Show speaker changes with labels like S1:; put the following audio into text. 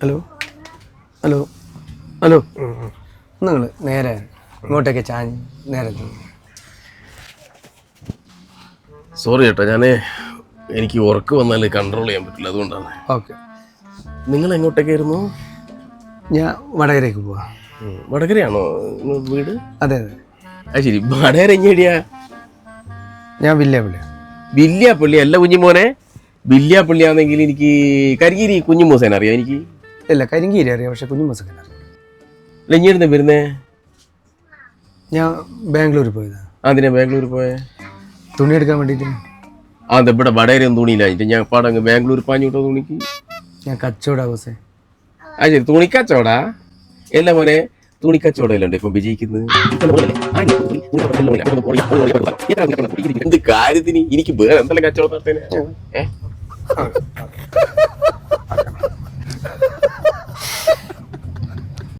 S1: Hello hello hello നിങ്ങൾ നേരെ ഇങ്ങോട്ടേക്ക് ചാഞ്ഞ് നേരെ
S2: സോറി ചേട്ടാ, എനിക്ക് ഉറക്ക് വന്നാൽ കൺട്രോൾ ചെയ്യാൻ പറ്റില്ല, അതുകൊണ്ടാണ്.
S1: ഓക്കെ.
S2: നിങ്ങൾ എങ്ങോട്ടേക്കായിരുന്നു?
S1: ഞാൻ വടകരയ്ക്ക് പോവാ.
S2: വടകരയാണോ വീട്?
S1: അതെ അതെ.
S2: അത് ശരി. വടകര എങ്ങനെയാ?
S1: ഞാൻ വില്യാപ്പള്ളി.
S2: വില്യാപ്പള്ളി അല്ല കുഞ്ഞിമോനെ, വില്യാപ്പള്ളിയാണെങ്കിൽ എനിക്ക് കരിഗിരി കുഞ്ഞുമൂസേനെ അറിയാം. എനിക്ക്
S1: ഇല്ല, കരിങ്കീരി അറിയാം, പക്ഷെ കുഞ്ഞുമൂസക്കൻ അറിയാം.
S2: എങ്ങനെയായിരുന്നു വരുന്നേ?
S1: ഞാൻ ബാംഗ്ലൂർ പോയതാണ്.
S2: അതിനാ ബാംഗ്ലൂർ പോയേ?
S1: തുണി എടുക്കാൻ വേണ്ടിയിട്ട്.
S2: അതെ, ഇവിടെ വടകരയൊന്നും തുണിയില്ലായിട്ട് ഞാൻ പാടങ്ങ് ബാംഗ്ലൂർ പാഞ്ഞു വിട്ടോ തുണിക്ക്.
S1: ഞാൻ കച്ചവട ബോസേ.
S2: അത് ശരി, തുണിക്കച്ചവടാ? എല്ലാ പോലെ തുണിക്കച്ചവടമല്ലേ ഇപ്പം വിജയിക്കുന്നത്? എന്ത് കാര്യത്തിന്? എനിക്ക് വേറെ എന്തെല്ലാം കച്ചവടം നടത്തേനെ?